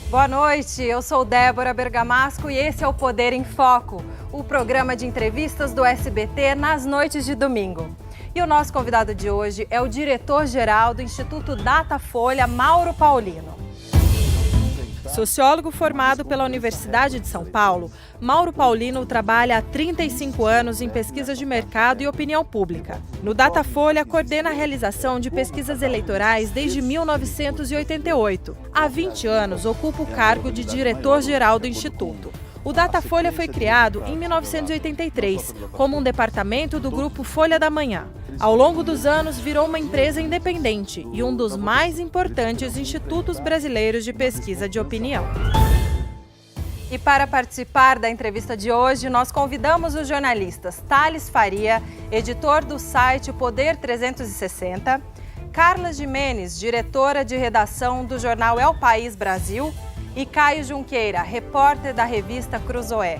Boa noite, eu sou Débora Bergamasco e esse é o Poder em Foco, o programa de entrevistas do SBT nas noites de domingo. E o nosso convidado de hoje é o diretor-geral do Instituto Datafolha, Mauro Paulino. Sociólogo formado pela Universidade de São Paulo, Mauro Paulino trabalha há 35 anos em pesquisa de mercado e opinião pública. No Datafolha, coordena a realização de pesquisas eleitorais desde 1988. Há 20 anos, ocupa o cargo de diretor-geral do Instituto. O Datafolha foi criado em 1983, como um departamento do grupo Folha da Manhã. Ao longo dos anos, virou uma empresa independente e um dos mais importantes institutos brasileiros de pesquisa de opinião. E para participar da entrevista de hoje, nós convidamos os jornalistas Thales Faria, editor do site Poder 360, Carla Gimenez, diretora de redação do jornal El País Brasil, e Caio Junqueira, repórter da revista Cruzoé.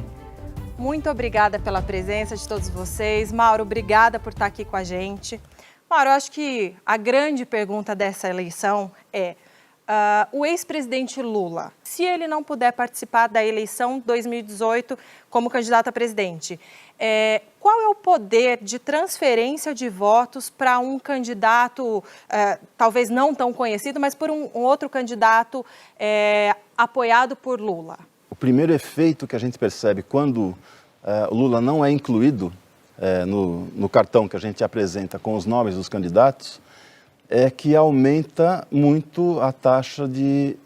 Muito obrigada pela presença de todos vocês. Mauro, obrigada por estar aqui com a gente. Mauro, eu acho que a grande pergunta dessa eleição é o ex-presidente Lula, se ele não puder participar da eleição 2018 como candidato a presidente, qual é o poder de transferência de votos para um candidato, talvez não tão conhecido, mas por um outro candidato apoiado por Lula? O primeiro efeito que a gente percebe quando o Lula não é incluído no cartão que a gente apresenta com os nomes dos candidatos é que aumenta muito a taxa de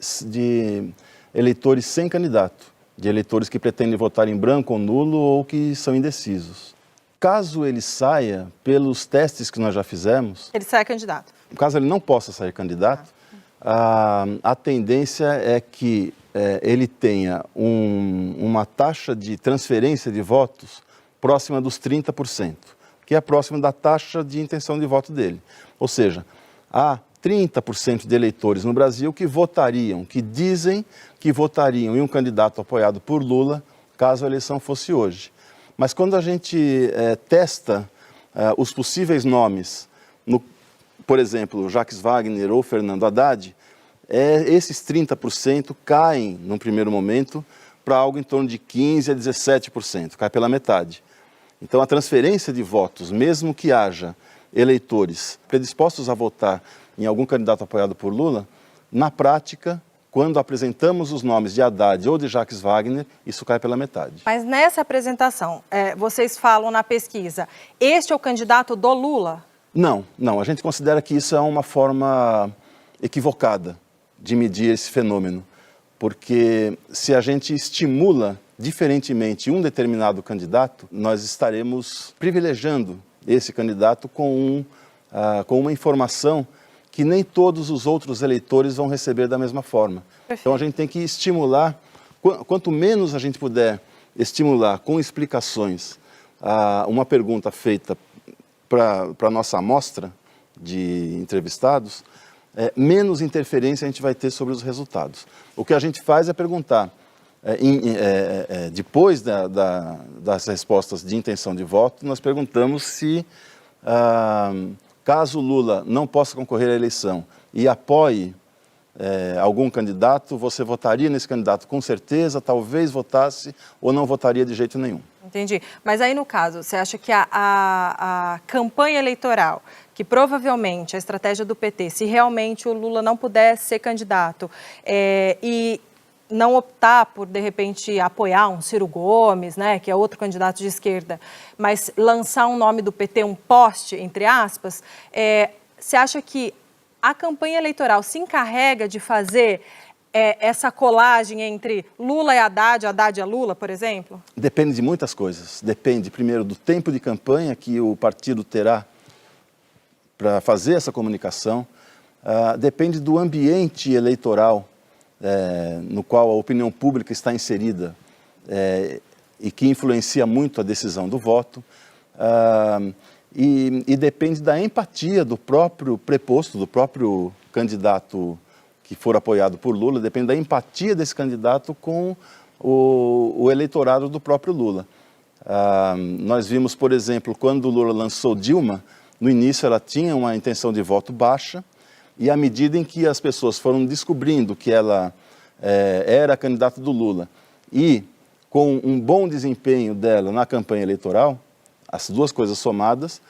eleitores sem candidato, de eleitores que pretendem votar em branco ou nulo ou que são indecisos. Caso ele saia, pelos testes que nós já fizemos... Ele sai candidato. Caso ele não possa sair candidato, a tendência é que ele tenha uma taxa de transferência de votos próxima dos 30%, que é próxima da taxa de intenção de voto dele. Ou seja, há 30% de eleitores no Brasil que votariam, que dizem que votariam em um candidato apoiado por Lula, caso a eleição fosse hoje. Mas quando a gente testa os possíveis nomes, por exemplo, Jacques Wagner ou Fernando Haddad, esses 30% caem, num primeiro momento, para algo em torno de 15% a 17%, cai pela metade. Então, a transferência de votos, mesmo que haja eleitores predispostos a votar em algum candidato apoiado por Lula, na prática, quando apresentamos os nomes de Haddad ou de Jacques Wagner, isso cai pela metade. Mas nessa apresentação, vocês falam na pesquisa, este é o candidato do Lula? Não, a gente considera que isso é uma forma equivocada de medir esse fenômeno, porque se a gente estimula diferentemente um determinado candidato, nós estaremos privilegiando esse candidato com uma informação que nem todos os outros eleitores vão receber da mesma forma. Perfeito. Então a gente tem que estimular, quanto menos a gente puder estimular com explicações uma pergunta feita para a nossa amostra de entrevistados, menos interferência a gente vai ter sobre os resultados. O que a gente faz é perguntar, depois das respostas de intenção de voto, nós perguntamos se, caso Lula não possa concorrer à eleição e apoie algum candidato, você votaria nesse candidato com certeza, talvez votasse ou não votaria de jeito nenhum. Entendi. Mas aí, no caso, você acha que a campanha eleitoral, que provavelmente a estratégia do PT, se realmente o Lula não pudesse ser candidato e não optar por, de repente, apoiar um Ciro Gomes, né, que é outro candidato de esquerda, mas lançar um nome do PT, um poste, entre aspas, você acha que a campanha eleitoral se encarrega de fazer essa colagem entre Lula e Haddad, Haddad e Lula, por exemplo? Depende de muitas coisas. Depende, primeiro, do tempo de campanha que o partido terá para fazer essa comunicação. Depende do ambiente eleitoral no qual a opinião pública está inserida e que influencia muito a decisão do voto. E depende da empatia do próprio preposto, do próprio candidato que for apoiado por Lula, depende da empatia desse candidato com o eleitorado do próprio Lula. Nós vimos, por exemplo, quando o Lula lançou Dilma, no início ela tinha uma intenção de voto baixa, e à medida em que as pessoas foram descobrindo que ela era candidata do Lula e com um bom desempenho dela na campanha eleitoral, as duas coisas somadas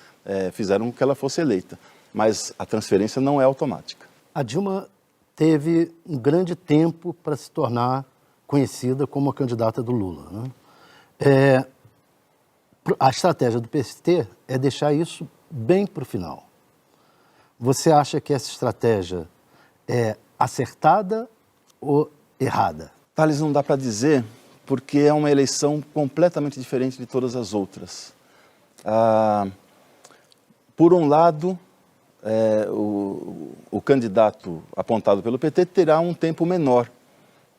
fizeram com que ela fosse eleita. Mas a transferência não é automática. A Dilma teve um grande tempo para se tornar conhecida como a candidata do Lula, né? A estratégia do PST é deixar isso bem para o final. Você acha que essa estratégia é acertada ou errada? Thales, não dá para dizer, porque é uma eleição completamente diferente de todas as outras. Por um lado, o candidato apontado pelo PT terá um tempo menor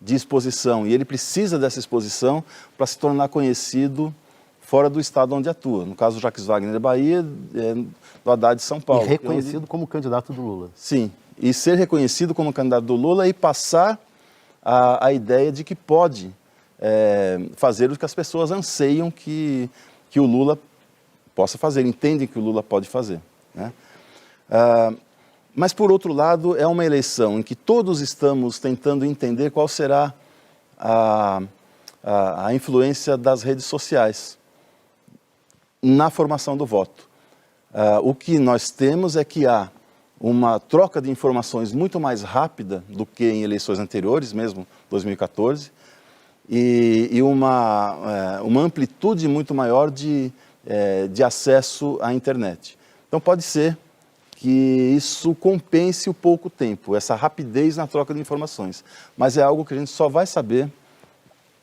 de exposição, e ele precisa dessa exposição para se tornar conhecido fora do estado onde atua. No caso, Jacques Wagner da Bahia, do Haddad de São Paulo. E reconhecido como candidato do Lula. Sim, e ser reconhecido como candidato do Lula e passar a ideia de que pode fazer o que as pessoas anseiam que o Lula possa fazer, entendem que o Lula pode fazer, né? Mas, por outro lado, é uma eleição em que todos estamos tentando entender qual será a influência das redes sociais na formação do voto. O que nós temos é que há uma troca de informações muito mais rápida do que em eleições anteriores, mesmo 2014, e uma amplitude muito maior de acesso à internet. Então, pode ser que isso compense o pouco tempo, essa rapidez na troca de informações. Mas é algo que a gente só vai saber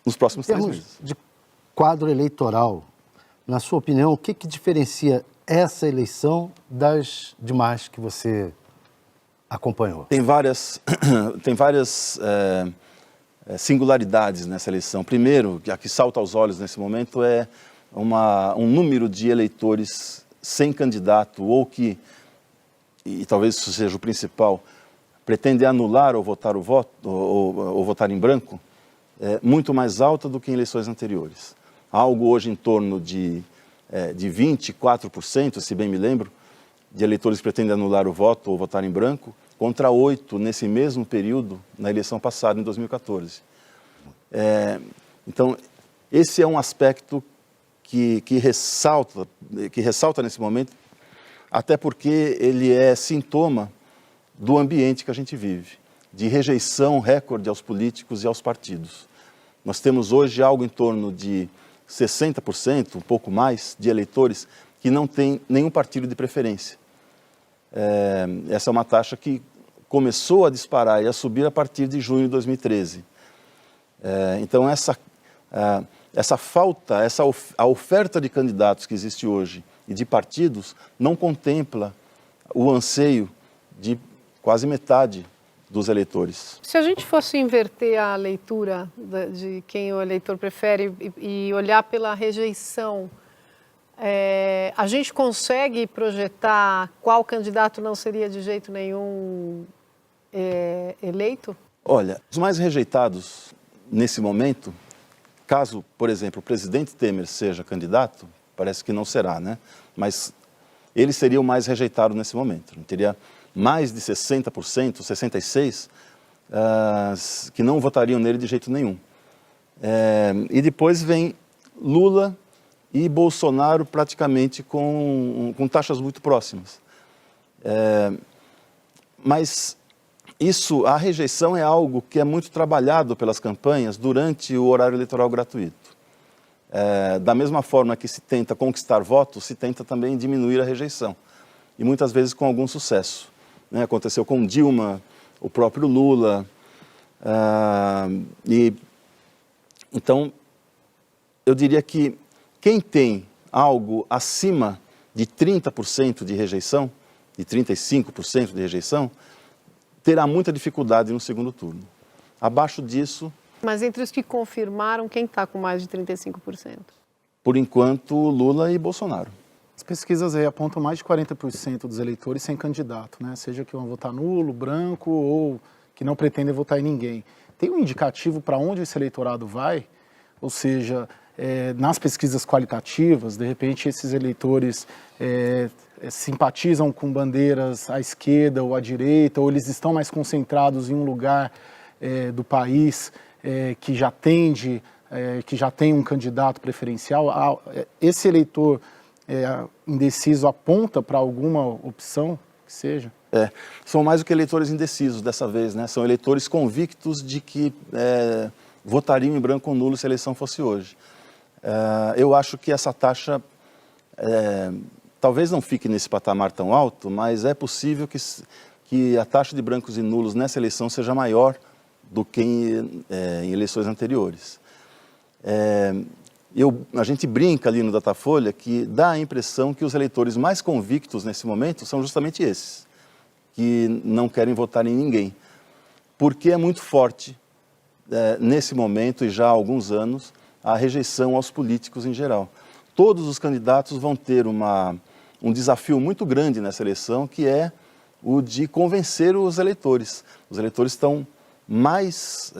nos próximos 3 meses. De quadro eleitoral, na sua opinião, o que diferencia essa eleição das demais que você acompanhou? Tem várias singularidades nessa eleição. Primeiro, a que salta aos olhos nesse momento é um número de eleitores sem candidato ou que, e talvez isso seja o principal, pretende anular ou votar o voto, ou votar em branco, muito mais alta do que em eleições anteriores. Algo hoje em torno de 24%, se bem me lembro, de eleitores que pretendem anular o voto ou votar em branco, contra 8% nesse mesmo período na eleição passada, em 2014. Então, esse é um aspecto que ressalta nesse momento, até porque ele é sintoma do ambiente que a gente vive, de rejeição recorde aos políticos e aos partidos. Nós temos hoje algo em torno de 60%, um pouco mais, de eleitores que não têm nenhum partido de preferência. Essa é uma taxa que começou a disparar e a subir a partir de junho de 2013. Então, essa falta, a oferta de candidatos que existe hoje e de partidos não contempla o anseio de quase metade dos eleitores. Se a gente fosse inverter a leitura de quem o eleitor prefere e olhar pela rejeição, a gente consegue projetar qual candidato não seria de jeito nenhum eleito? Olha, os mais rejeitados nesse momento, caso, por exemplo, o presidente Temer seja candidato, parece que não será, né? Mas ele seria o mais rejeitado nesse momento. Teria mais de 60%, 66%, que não votariam nele de jeito nenhum. E depois vem Lula e Bolsonaro praticamente com taxas muito próximas. Mas a rejeição é algo que é muito trabalhado pelas campanhas durante o horário eleitoral gratuito. Da mesma forma que se tenta conquistar votos, se tenta também diminuir a rejeição. E muitas vezes com algum sucesso, né? Aconteceu com Dilma, o próprio Lula. Então, eu diria que quem tem algo acima de 30% de rejeição, de 35% de rejeição, terá muita dificuldade no segundo turno. Abaixo disso... Mas entre os que confirmaram, quem está com mais de 35%? Por enquanto, Lula e Bolsonaro. As pesquisas aí apontam mais de 40% dos eleitores sem candidato, né? Seja que vão votar nulo, branco ou que não pretendem votar em ninguém. Tem um indicativo para onde esse eleitorado vai? Ou seja, nas pesquisas qualitativas, de repente esses eleitores simpatizam com bandeiras à esquerda ou à direita, ou eles estão mais concentrados em um lugar do país que já tende, que já tem um candidato preferencial, esse eleitor indeciso aponta para alguma opção que seja? São mais do que eleitores indecisos dessa vez, né? São eleitores convictos de que votariam em branco ou nulo se a eleição fosse hoje. Eu acho que essa taxa talvez não fique nesse patamar tão alto, mas é possível que a taxa de brancos e nulos nessa eleição seja maior do que em eleições anteriores. A gente brinca ali no Datafolha que dá a impressão que os eleitores mais convictos nesse momento são justamente esses, que não querem votar em ninguém, porque é muito forte nesse momento e já há alguns anos a rejeição aos políticos em geral. Todos os candidatos vão ter um desafio muito grande nessa eleição, que é o de convencer os eleitores. Os eleitores estão mais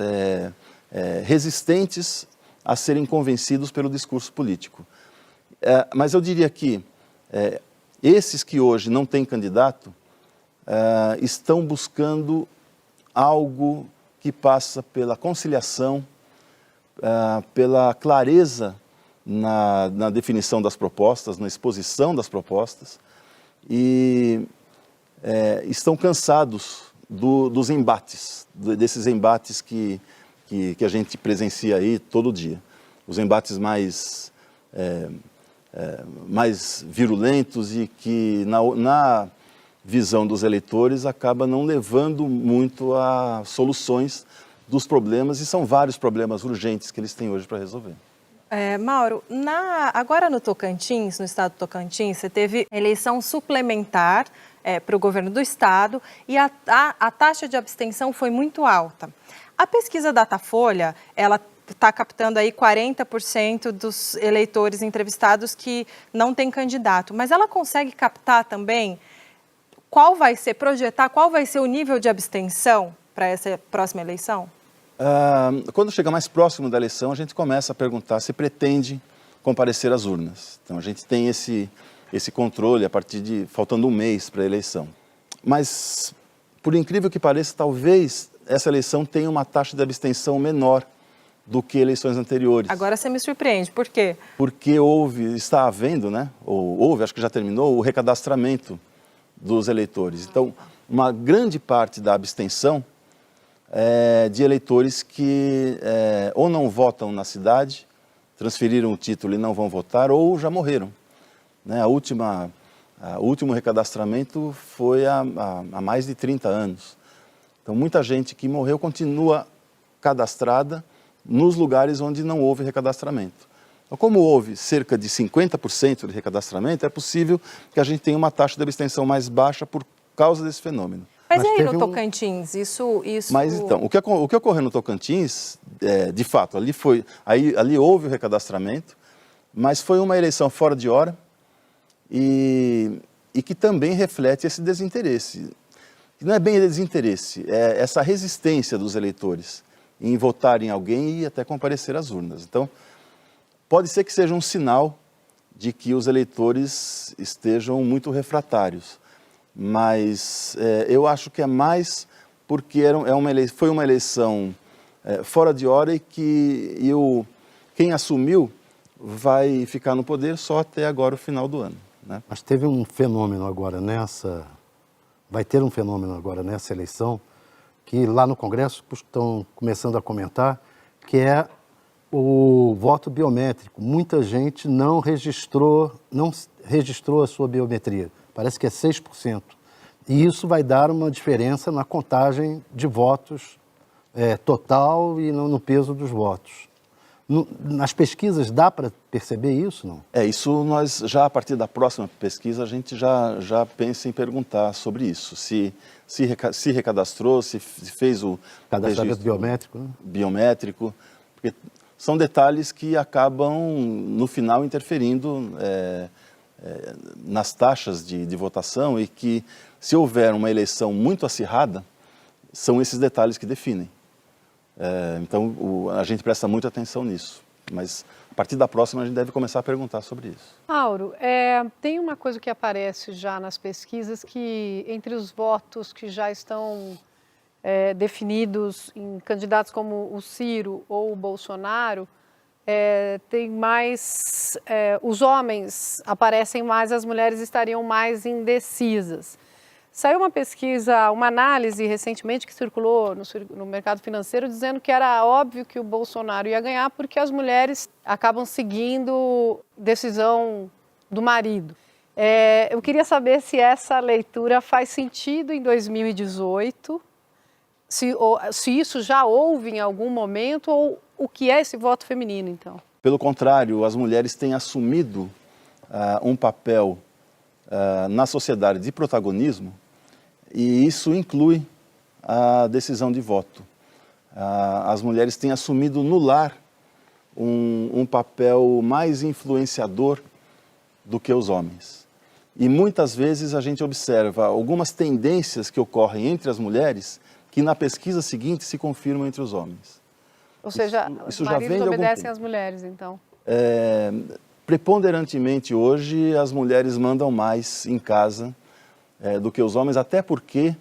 resistentes a serem convencidos pelo discurso político. Mas eu diria que esses que hoje não têm candidato estão buscando algo que passa pela conciliação, pela clareza na definição das propostas, na exposição das propostas, e estão cansados dos embates, desses embates que a gente presencia aí todo dia. Os embates mais virulentos e que, na visão dos eleitores, acaba não levando muito a soluções dos problemas, e são vários problemas urgentes que eles têm hoje para resolver. Mauro, agora no Tocantins, no estado do Tocantins, você teve eleição suplementar para o governo do estado e a taxa de abstenção foi muito alta. A pesquisa Datafolha, ela está captando aí 40% dos eleitores entrevistados que não têm candidato, mas ela consegue captar também projetar qual vai ser o nível de abstenção para essa próxima eleição? Quando chega mais próximo da eleição, a gente começa a perguntar se pretende comparecer às urnas. Então, a gente tem esse controle a partir de faltando um mês para a eleição. Mas, por incrível que pareça, talvez essa eleição tenha uma taxa de abstenção menor do que eleições anteriores. Agora você me surpreende, por quê? Porque está havendo, né, ou houve, acho que já terminou, o recadastramento dos eleitores. Então, uma grande parte da abstenção de eleitores que ou não votam na cidade, transferiram o título e não vão votar, ou já morreram. Né? O último recadastramento foi há mais de 30 anos. Então, muita gente que morreu continua cadastrada nos lugares onde não houve recadastramento. Então, como houve cerca de 50% de recadastramento, é possível que a gente tenha uma taxa de abstenção mais baixa por causa desse fenômeno. Mas aí no Tocantins, isso... Mas então, o que ocorreu no Tocantins, de fato, ali houve o recadastramento, mas foi uma eleição fora de hora e que também reflete esse desinteresse. Não é bem desinteresse, é essa resistência dos eleitores em votar em alguém e até comparecer às urnas. Então, pode ser que seja um sinal de que os eleitores estejam muito refratários. Mas eu acho que é mais porque foi uma eleição fora de hora e que quem assumiu vai ficar no poder só até agora o final do ano. Né? Mas teve um fenômeno agora vai ter um fenômeno agora nessa eleição, que lá no Congresso estão começando a comentar, que é o voto biométrico. Muita gente não registrou a sua biometria. Parece que é 6%. E isso vai dar uma diferença na contagem de votos total e no peso dos votos. Nas pesquisas dá para perceber isso, não? Isso nós já, a partir da próxima pesquisa, a gente já pensa em perguntar sobre isso. Se recadastrou, se fez o cadastramento biométrico, né? Biométrico, porque são detalhes que acabam, no final, interferindo nas taxas de votação e que, se houver uma eleição muito acirrada, são esses detalhes que definem. Então, a gente presta muita atenção nisso, mas a partir da próxima a gente deve começar a perguntar sobre isso. Mauro, tem uma coisa que aparece já nas pesquisas que entre os votos que já estão definidos em candidatos como o Ciro ou o Bolsonaro, tem mais, os homens aparecem mais, as mulheres estariam mais indecisas. Saiu uma pesquisa, uma análise recentemente que circulou no mercado financeiro dizendo que era óbvio que o Bolsonaro ia ganhar porque as mulheres acabam seguindo decisão do marido. Eu queria saber se essa leitura faz sentido em 2018, se isso já houve em algum momento ou o que é esse voto feminino, então? Pelo contrário, as mulheres têm assumido um papel na sociedade de protagonismo e isso inclui a decisão de voto. As mulheres têm assumido no lar um papel mais influenciador do que os homens. E muitas vezes a gente observa algumas tendências que ocorrem entre as mulheres que na pesquisa seguinte se confirmam entre os homens. Ou seja, isso os já maridos vem de algum obedecem tempo. às mulheres, então? Preponderantemente hoje as mulheres mandam mais em casa do que os homens, até porque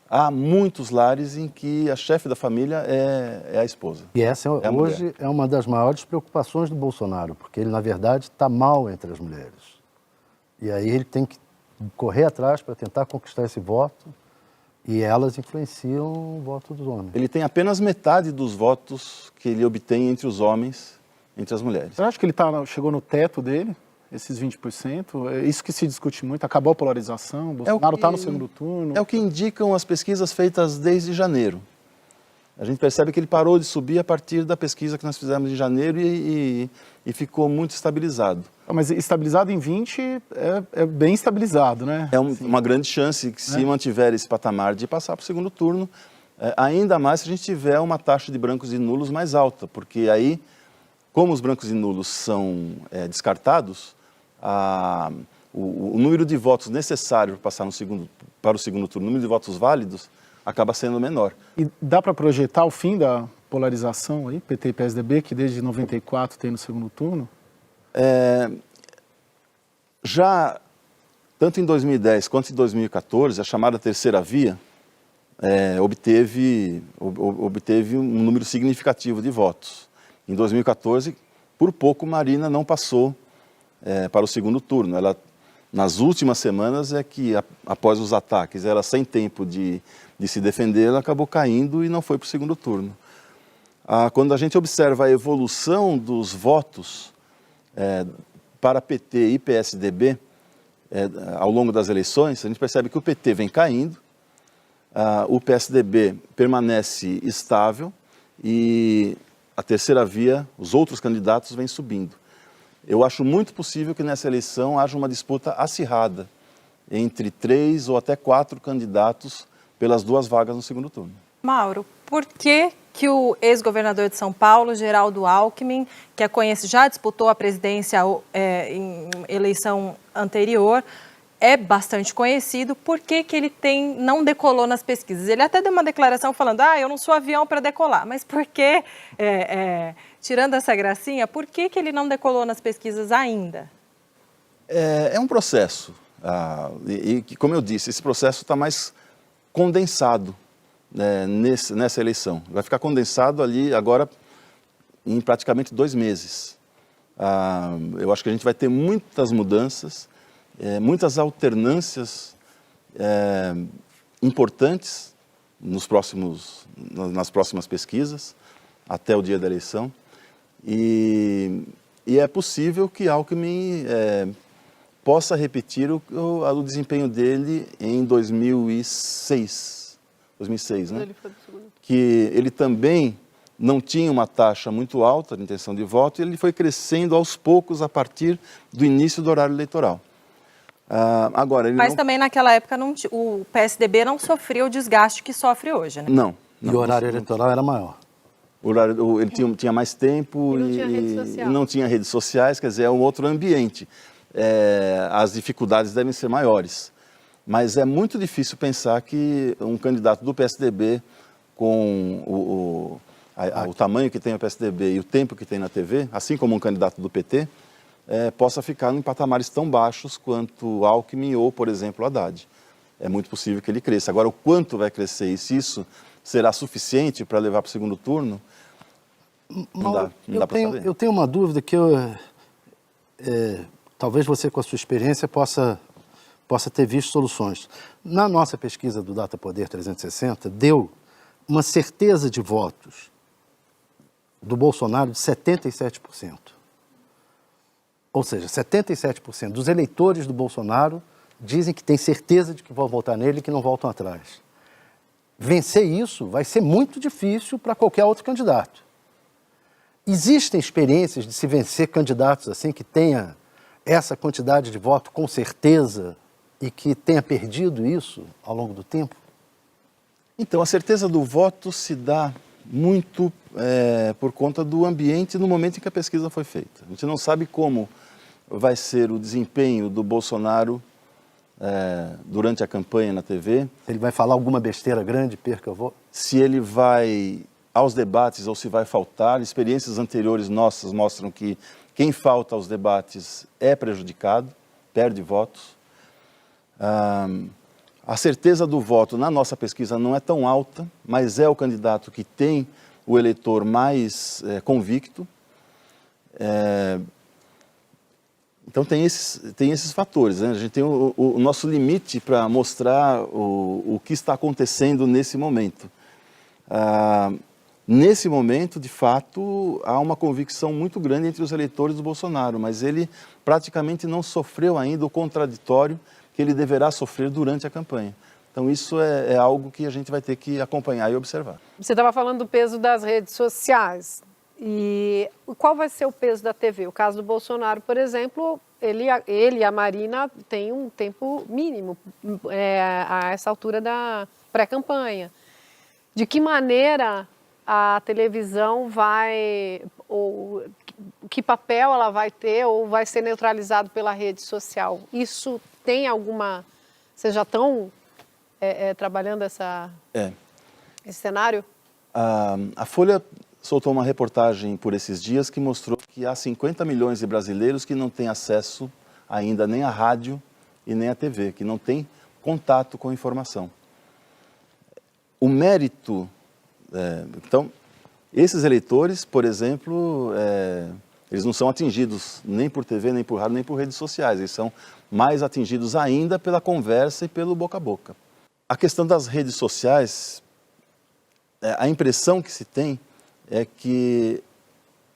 há muitos lares em que a chefe da família é a esposa. E essa hoje é uma das maiores preocupações do Bolsonaro, porque ele, na verdade, está mal entre as mulheres. E aí ele tem que correr atrás para tentar conquistar esse voto e elas influenciam o voto dos homens. Ele tem apenas metade dos votos que ele obtém entre os homens, entre as mulheres. Você acha que ele chegou no teto dele, esses 20%? É isso que se discute muito, acabou a polarização, o Bolsonaro está no segundo turno. É o que indicam as pesquisas feitas desde janeiro. A gente percebe que ele parou de subir a partir da pesquisa que nós fizemos em janeiro e ficou muito estabilizado. Mas estabilizado em 20 é bem estabilizado, né? É uma grande chance que se mantiver esse patamar de passar para o segundo turno, ainda mais se a gente tiver uma taxa de brancos e nulos mais alta, porque aí, como os brancos e nulos são descartados, o número de votos necessário para passar para o segundo turno, o número de votos válidos, acaba sendo menor. E dá para projetar o fim da polarização aí, PT e PSDB, que desde 94 tem no segundo turno? Já, tanto em 2010 quanto em 2014, a chamada terceira via obteve um número significativo de votos. Em 2014, por pouco, Marina não passou para o segundo turno. Ela, nas últimas semanas, após os ataques, ela sem tempo de se defender, ela acabou caindo e não foi para o segundo turno. Quando a gente observa a evolução dos votos para PT e PSDB ao longo das eleições, a gente percebe que o PT vem caindo, o PSDB permanece estável e a terceira via, os outros candidatos, vêm subindo. Eu acho muito possível que nessa eleição haja uma disputa acirrada entre 3 ou até 4 candidatos pelas 2 vagas no segundo turno. Mauro, por que o ex-governador de São Paulo, Geraldo Alckmin, que já disputou a presidência em eleição anterior, é bastante conhecido, por que ele não decolou nas pesquisas? Ele até deu uma declaração falando, eu não sou avião para decolar, mas por que, tirando essa gracinha, por que ele não decolou nas pesquisas ainda? É um processo, e como eu disse, esse processo está mais condensado nessa eleição. Vai ficar condensado ali agora em praticamente 2 meses. Eu acho que a gente vai ter muitas mudanças, muitas alternâncias importantes nas próximas pesquisas, até o dia da eleição. E é possível que Alckmin possa repetir o desempenho dele em 2006, né? Que ele também não tinha uma taxa muito alta de intenção de voto e ele foi crescendo aos poucos a partir do início do horário eleitoral. Mas também naquela época o PSDB não sofreu o desgaste que sofre hoje, né? Não. E o horário eleitoral era maior. Ele tinha mais tempo e não tinha redes sociais, quer dizer, é um outro ambiente. As dificuldades devem ser maiores. Mas é muito difícil pensar que um candidato do PSDB, com o tamanho que tem o PSDB e o tempo que tem na TV, assim como um candidato do PT, possa ficar em patamares tão baixos quanto Alckmin ou, por exemplo, Haddad. É muito possível que ele cresça. Agora, o quanto vai crescer e se isso será suficiente para levar para o segundo turno? Não dá para saber. Eu tenho uma dúvida que talvez você, com a sua experiência, possa ter visto soluções. Na nossa pesquisa do Data Poder 360, deu uma certeza de votos do Bolsonaro de 77%. Ou seja, 77% dos eleitores do Bolsonaro dizem que têm certeza de que vão votar nele e que não voltam atrás. Vencer isso vai ser muito difícil para qualquer outro candidato. Existem experiências de se vencer candidatos assim que tenha essa quantidade de voto com certeza e que tenha perdido isso ao longo do tempo? Então, a certeza do voto se dá muito por conta do ambiente no momento em que a pesquisa foi feita. A gente não sabe como vai ser o desempenho do Bolsonaro durante a campanha na TV. Ele vai falar alguma besteira grande, perca o voto? Se ele vai aos debates ou se vai faltar. Experiências anteriores nossas mostram que quem falta aos debates é prejudicado, perde votos. A certeza do voto na nossa pesquisa não é tão alta, mas é o candidato que tem o eleitor mais convicto. Então tem esses fatores, né? A gente tem o nosso limite para mostrar o que está acontecendo nesse momento. Nesse momento, de fato, há uma convicção muito grande entre os eleitores do Bolsonaro, mas ele praticamente não sofreu ainda o contraditório que ele deverá sofrer durante a campanha. Então isso é algo que a gente vai ter que acompanhar e observar. Você estava falando do peso das redes sociais. E qual vai ser o peso da TV? O caso do Bolsonaro, por exemplo, ele e a Marina têm um tempo mínimo a essa altura da pré-campanha. De que maneira a televisão ou que papel ela vai ter ou vai ser neutralizado pela rede social? Isso tem alguma... Vocês já estão trabalhando esse cenário? A Folha soltou uma reportagem por esses dias que mostrou que há 50 milhões de brasileiros que não têm acesso ainda nem à rádio e nem à TV, que não têm contato com a informação. O mérito... Então, esses eleitores, por exemplo, eles não são atingidos nem por TV, nem por rádio, nem por redes sociais. Eles são mais atingidos ainda pela conversa e pelo boca a boca. A questão das redes sociais, a impressão que se tem é que,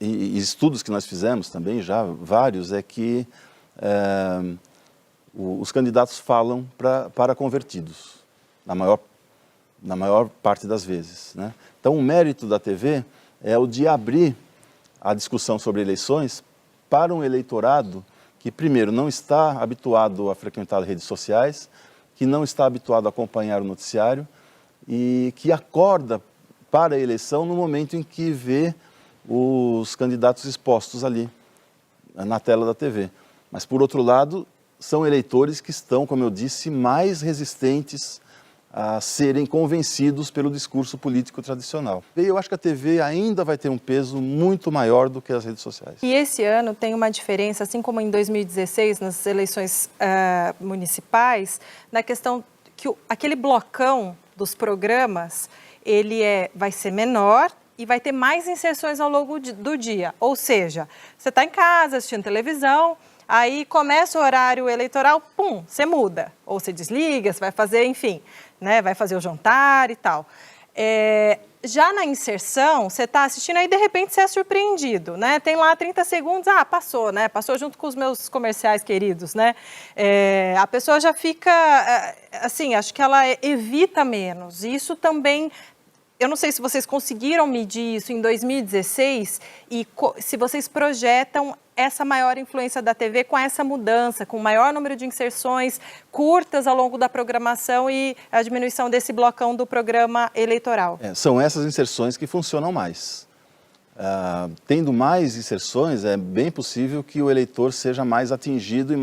e estudos que nós fizemos também, já vários, é que os candidatos falam para convertidos, na maior parte das vezes, né? Então, o mérito da TV é o de abrir a discussão sobre eleições para um eleitorado que, primeiro, não está habituado a frequentar redes sociais, que não está habituado a acompanhar o noticiário e que acorda para a eleição no momento em que vê os candidatos expostos ali na tela da TV. Mas, por outro lado, são eleitores que estão, como eu disse, mais resistentes a serem convencidos pelo discurso político tradicional. E eu acho que a TV ainda vai ter um peso muito maior do que as redes sociais. E esse ano tem uma diferença, assim como em 2016, nas eleições municipais, na questão que aquele blocão dos programas, ele vai ser menor e vai ter mais inserções ao longo do dia. Ou seja, você está em casa assistindo televisão, aí começa o horário eleitoral, pum, você muda. Ou você desliga, você vai fazer, enfim, né, vai fazer o jantar e tal. Já na inserção, você está assistindo, aí de repente você é surpreendido, né? Tem lá 30 segundos, passou, né? Passou junto com os meus comerciais queridos, né? A pessoa já fica, assim, acho que ela evita menos. Isso também... Eu não sei se vocês conseguiram medir isso em 2016 e se vocês projetam essa maior influência da TV com essa mudança, com o maior número de inserções curtas ao longo da programação e a diminuição desse blocão do programa eleitoral. São essas inserções que funcionam mais. Tendo mais inserções, é bem possível que o eleitor seja mais atingido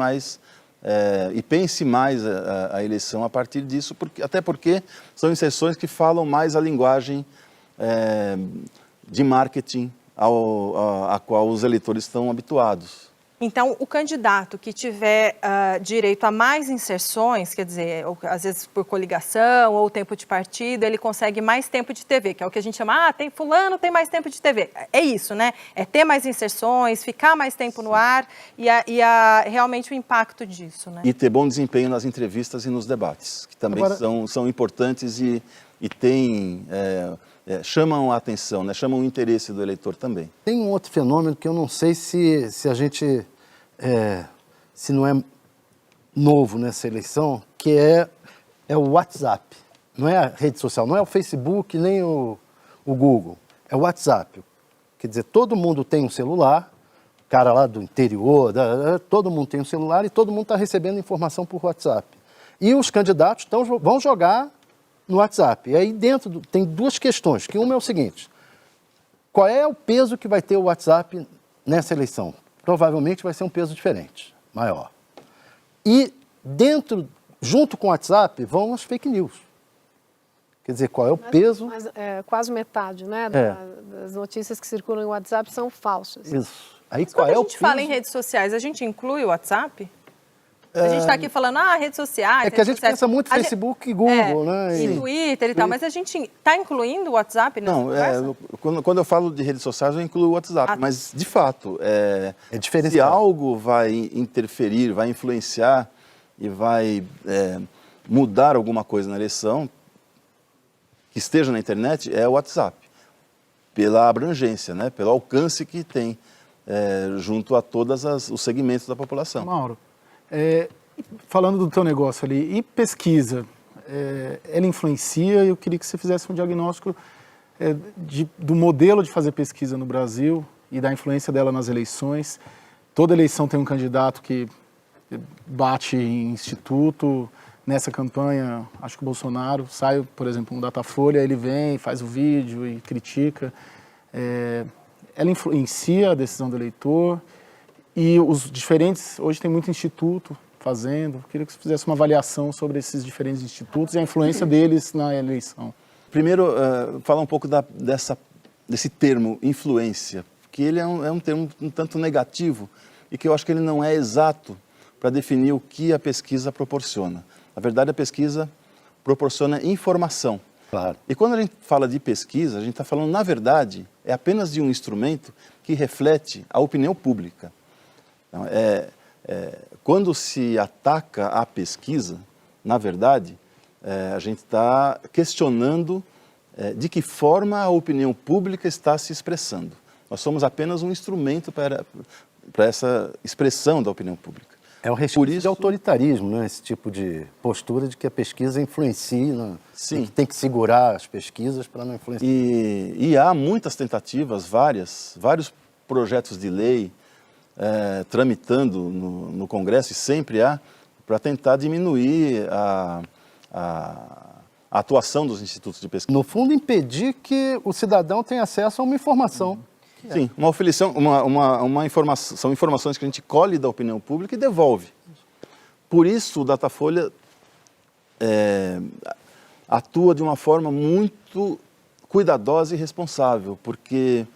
e pense mais a eleição a partir disso, até porque são inserções que falam mais a linguagem de marketing a qual os eleitores estão habituados. Então, o candidato que tiver direito a mais inserções, quer dizer, ou, às vezes por coligação ou tempo de partido, ele consegue mais tempo de TV, que é o que a gente chama, tem fulano, tem mais tempo de TV. É isso, né? É ter mais inserções, ficar mais tempo no ar e realmente o impacto disso, né? E ter bom desempenho nas entrevistas e nos debates, que também são importantes e tem... chamam a atenção, né? Chamam o interesse do eleitor também. Tem um outro fenômeno que eu não sei se a gente, se não é novo nessa eleição, que é o WhatsApp. Não é a rede social, não é o Facebook nem o Google, é o WhatsApp. Quer dizer, todo mundo tem um celular, cara lá do interior, todo mundo tem um celular e todo mundo está recebendo informação por WhatsApp. E os candidatos vão jogar no WhatsApp. E aí dentro tem duas questões, que uma é o seguinte: qual é o peso que vai ter o WhatsApp nessa eleição? Provavelmente vai ser um peso diferente, maior. E junto com o WhatsApp, vão as fake news. Quer dizer, qual é o peso... Mas quase metade, né, das notícias que circulam no WhatsApp são falsas. Isso. Aí Mas qual quando é o a gente peso... fala em redes sociais, a gente inclui o WhatsApp? A gente está aqui falando, redes sociais... É que a gente pensa muito Facebook e Google, né? E Twitter e tal, mas a gente está incluindo o WhatsApp nessa conversa? Quando eu falo de redes sociais, eu incluo o WhatsApp, mas, de fato, se algo vai interferir, vai influenciar e vai mudar alguma coisa na eleição, que esteja na internet, é o WhatsApp, pela abrangência, né? Pelo alcance que tem junto a todos os segmentos da população. Mauro, falando do teu negócio ali, e pesquisa, ela influencia? Eu queria que você fizesse um diagnóstico do modelo de fazer pesquisa no Brasil e da influência dela nas eleições. Toda eleição tem um candidato que bate em instituto. Nessa campanha, acho que o Bolsonaro sai, por exemplo, um Datafolha, ele vem, faz o vídeo e critica. Ela influencia a decisão do eleitor. E os diferentes, hoje tem muito instituto fazendo. Eu queria que você fizesse uma avaliação sobre esses diferentes institutos e a influência deles na eleição. Primeiro, falar um pouco desse termo, influência, que ele é um termo um tanto negativo e que eu acho que ele não é exato para definir o que a pesquisa proporciona. Na verdade, a pesquisa proporciona informação. Claro. E quando a gente fala de pesquisa, a gente está falando, na verdade, apenas de um instrumento que reflete a opinião pública. Então, quando se ataca a pesquisa, na verdade, a gente está questionando de que forma a opinião pública está se expressando. Nós somos apenas um instrumento para essa expressão da opinião pública. É um resquício de autoritarismo, né? Esse tipo de postura de que a pesquisa influencia, que tem que segurar as pesquisas para não influenciar. E há muitas tentativas, vários projetos de lei tramitando no Congresso, e sempre há, para tentar diminuir a atuação dos institutos de pesquisa. No fundo, impedir que o cidadão tenha acesso a uma informação. Sim, são informações que a gente colhe da opinião pública e devolve. Por isso, o Datafolha atua de uma forma muito cuidadosa e responsável, porque,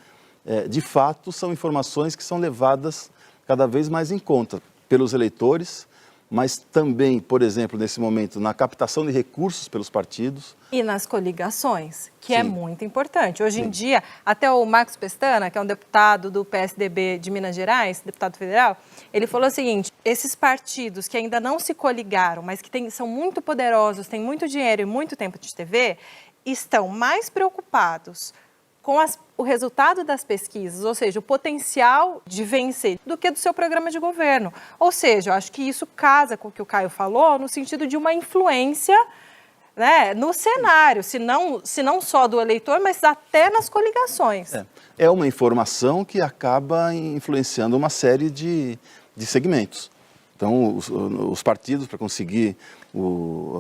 de fato, são informações que são levadas cada vez mais em conta pelos eleitores, mas também, por exemplo, nesse momento, na captação de recursos pelos partidos. E nas coligações, que é muito importante. Hoje em dia, até o Marcos Pestana, que é um deputado do PSDB de Minas Gerais, deputado federal, ele falou o seguinte: esses partidos que ainda não se coligaram, mas que são muito poderosos, têm muito dinheiro e muito tempo de TV, estão mais preocupados com o resultado das pesquisas, ou seja, o potencial de vencer, do que do seu programa de governo. Ou seja, eu acho que isso casa com o que o Caio falou, no sentido de uma influência, né, no cenário, se não só do eleitor, mas até nas coligações. É uma informação que acaba influenciando uma série de segmentos. Então, os partidos, para conseguir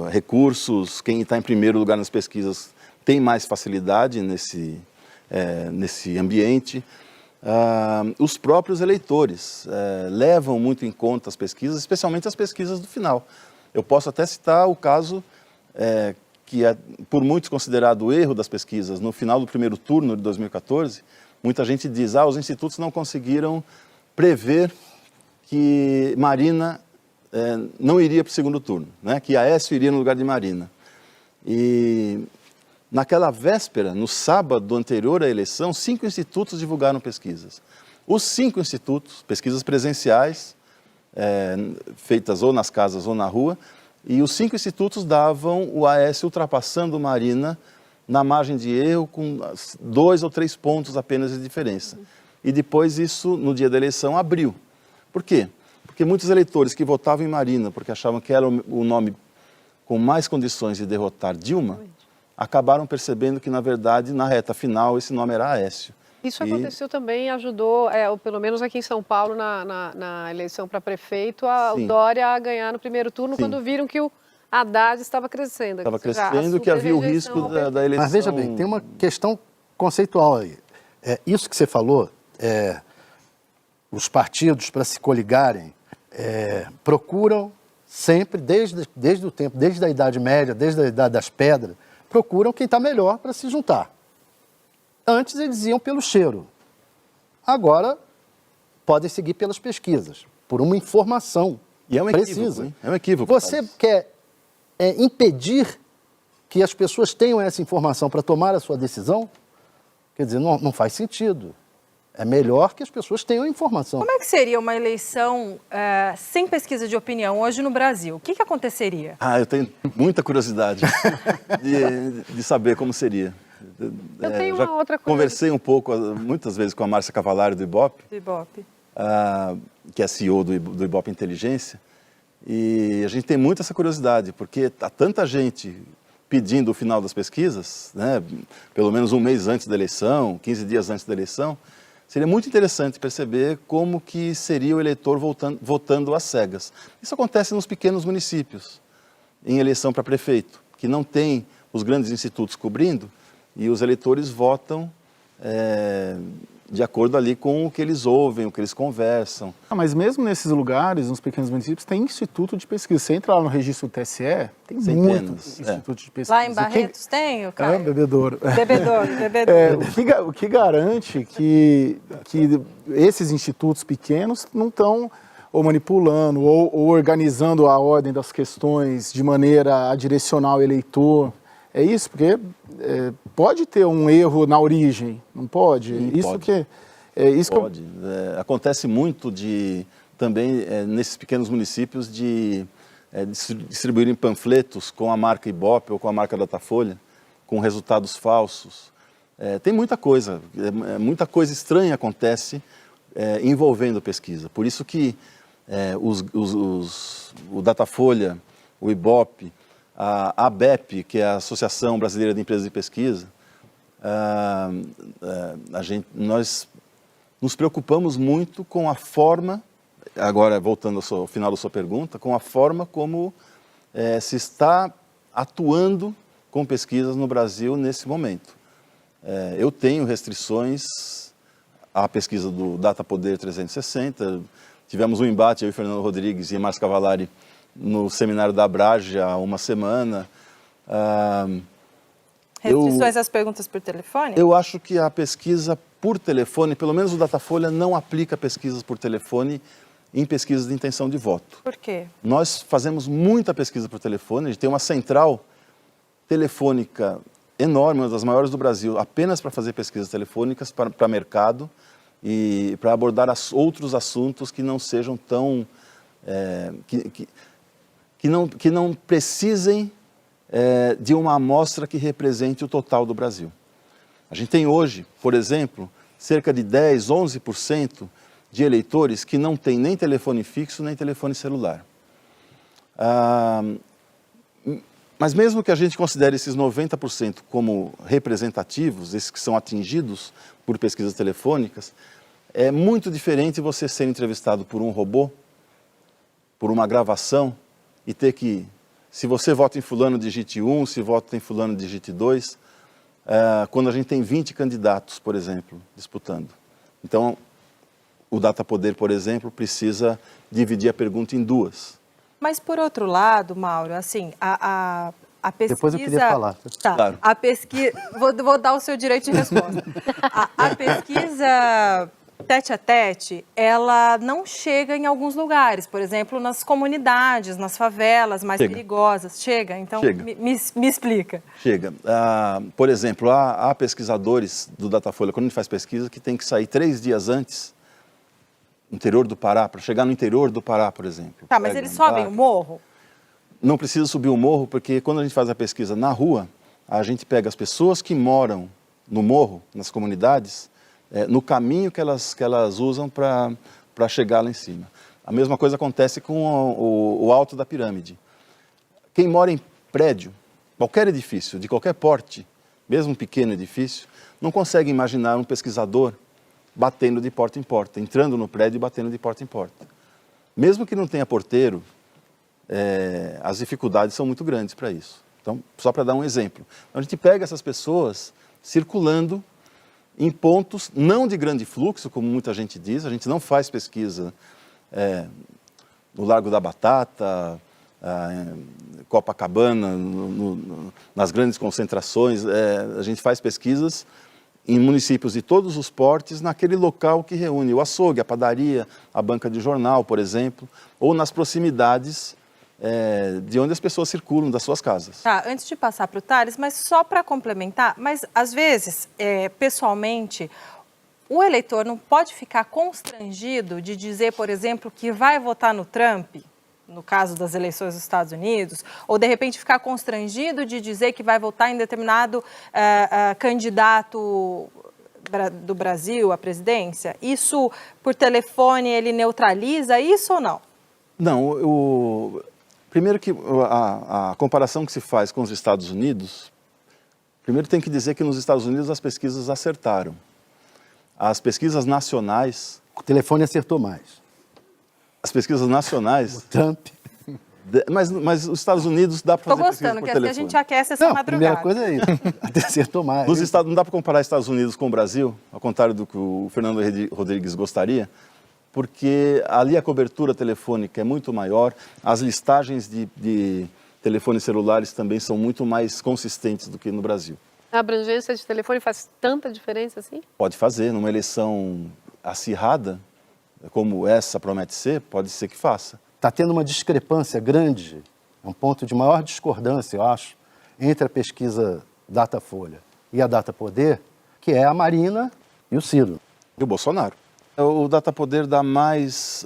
recursos, quem está em primeiro lugar nas pesquisas tem mais facilidade nesse ambiente. Os próprios eleitores levam muito em conta as pesquisas, especialmente as pesquisas do final. Eu posso até citar o caso que é por muitos considerado o erro das pesquisas. No final do primeiro turno de 2014, muita gente diz: os institutos não conseguiram prever que Marina não iria para o segundo turno, né? Que Aécio iria no lugar de Marina. E naquela véspera, no sábado anterior à eleição, 5 institutos divulgaram pesquisas. Os 5 institutos, pesquisas presenciais, feitas ou nas casas ou na rua, e os 5 institutos davam o Aécio ultrapassando Marina na margem de erro com 2 ou 3 pontos apenas de diferença. E depois isso, no dia da eleição, abriu. Por quê? Porque muitos eleitores que votavam em Marina, porque achavam que era o nome com mais condições de derrotar Dilma, acabaram percebendo que, na verdade, na reta final, esse nome era Aécio. Isso aconteceu também, ajudou, pelo menos aqui em São Paulo, na eleição para prefeito, o Dória a ganhar no primeiro turno, quando viram que o Haddad estava crescendo. Estava crescendo, que havia o risco da eleição. Mas veja bem, tem uma questão conceitual aí. Isso que você falou, os partidos, para se coligarem, procuram sempre, desde o tempo, desde a Idade Média, desde a Idade das Pedras, procuram quem está melhor para se juntar. Antes eles iam pelo cheiro. Agora podem seguir pelas pesquisas, por uma informação precisa. Hein? É um equívoco. Você quer impedir que as pessoas tenham essa informação para tomar a sua decisão? Quer dizer, não faz sentido. É melhor que as pessoas tenham informação. Como é que seria uma eleição sem pesquisa de opinião hoje no Brasil? O que aconteceria? Eu tenho muita curiosidade de saber como seria. Eu tenho já uma outra coisa. Conversei um pouco, muitas vezes, com a Márcia Cavallari do Ibope, que é CEO do Ibope Inteligência, e a gente tem muito essa curiosidade, porque há tanta gente pedindo o final das pesquisas, né, pelo menos um mês antes da eleição, 15 dias antes da eleição. Seria muito interessante perceber como que seria o eleitor votando às cegas. Isso acontece nos pequenos municípios, em eleição para prefeito, que não tem os grandes institutos cobrindo, e os eleitores votam de acordo ali com o que eles ouvem, o que eles conversam. Mas mesmo nesses lugares, nos pequenos municípios, tem instituto de pesquisa. Você entra lá no registro do TSE, tem muitos institutos de pesquisa. Lá em Barretos tem, Caio? Bebedouro. Bebedouro. O que garante que esses institutos pequenos não estão ou manipulando ou organizando a ordem das questões de maneira a direcionar o eleitor. É isso, porque pode ter um erro na origem, não pode? Sim, isso pode. que Pode. Acontece muito também nesses pequenos municípios de distribuírem panfletos com a marca Ibope ou com a marca Datafolha, com resultados falsos. Tem muita coisa estranha acontece envolvendo pesquisa. Por isso que o Datafolha, o Ibope, a ABEP, que é a Associação Brasileira de Empresas de Pesquisa, nós nos preocupamos muito com a forma, agora voltando ao final da sua pergunta, com a forma como se está atuando com pesquisas no Brasil nesse momento. Eu tenho restrições à pesquisa do Data Poder 360, tivemos um embate, eu e Fernando Rodrigues e Márcia Cavallari, no seminário da Abrage há uma semana. Restrições às perguntas por telefone? Eu acho que a pesquisa por telefone, pelo menos o Datafolha, não aplica pesquisas por telefone em pesquisas de intenção de voto. Por quê? Nós fazemos muita pesquisa por telefone, a gente tem uma central telefônica enorme, uma das maiores do Brasil, apenas para fazer pesquisas telefônicas para mercado e para abordar outros assuntos que não sejam tão... que não precisem de uma amostra que represente o total do Brasil. A gente tem hoje, por exemplo, cerca de 10, 11% de eleitores que não têm nem telefone fixo, nem telefone celular. Mas mesmo que a gente considere esses 90% como representativos, esses que são atingidos por pesquisas telefônicas, é muito diferente você ser entrevistado por um robô, por uma gravação, e ter que, se você vota em fulano, digite 1, se vota em fulano, digite 2, quando a gente tem 20 candidatos, por exemplo, disputando. Então, o Data Poder, por exemplo, precisa dividir a pergunta em 2. Mas, por outro lado, Mauro, assim, a pesquisa... Depois eu queria falar. Tá, Claro. a pesquisa... Vou dar o seu direito de resposta. A pesquisa tete a tete, ela não chega em alguns lugares, por exemplo, nas comunidades, nas favelas mais perigosas. Chega? Então, Chega. Me explica. Chega. Por exemplo, há pesquisadores do Datafolha, quando a gente faz pesquisa, que tem que sair 3 dias antes, no interior do Pará, para chegar no interior do Pará, por exemplo. Tá, mas eles sobem o morro? Não precisa subir o morro, porque quando a gente faz a pesquisa na rua, a gente pega as pessoas que moram no morro, nas comunidades, no caminho que elas usam para chegar lá em cima. A mesma coisa acontece com o alto da pirâmide. Quem mora em prédio, qualquer edifício, de qualquer porte, mesmo um pequeno edifício, não consegue imaginar um pesquisador batendo de porta em porta, entrando no prédio e batendo de porta em porta. Mesmo que não tenha porteiro, as dificuldades são muito grandes para isso. Então, só para dar um exemplo, a gente pega essas pessoas circulando em pontos não de grande fluxo, como muita gente diz, a gente não faz pesquisa no Largo da Batata, Copacabana, nas grandes concentrações, a gente faz pesquisas em municípios de todos os portes, naquele local que reúne o açougue, a padaria, a banca de jornal, por exemplo, ou nas proximidades de onde as pessoas circulam das suas casas. Tá, antes de passar para o Thales, mas só para complementar, mas às vezes, pessoalmente, o eleitor não pode ficar constrangido de dizer, por exemplo, que vai votar no Trump, no caso das eleições dos Estados Unidos, ou de repente ficar constrangido de dizer que vai votar em determinado candidato do Brasil à presidência? Isso, por telefone, ele neutraliza isso ou não? Não, primeiro que a comparação que se faz com os Estados Unidos, primeiro tem que dizer que nos Estados Unidos as pesquisas acertaram. As pesquisas nacionais... O telefone acertou mais. As pesquisas nacionais... O Trump... Mas os Estados Unidos dá para fazer pesquisa por telefone. Estou gostando, que assim a gente aquece essa madrugada. A primeira coisa é isso, acertou mais. Não dá para comparar Estados Unidos com o Brasil, ao contrário do que o Fernando Rodrigues gostaria, porque ali a cobertura telefônica é muito maior, as listagens de telefones celulares também são muito mais consistentes do que no Brasil. A abrangência de telefone faz tanta diferença assim? Pode fazer, numa eleição acirrada, como essa promete ser, pode ser que faça. Está tendo uma discrepância grande, um ponto de maior discordância, eu acho, entre a pesquisa Datafolha e a Datapoder, que é a Marina e o Ciro. E o Bolsonaro. O Datapoder dá mais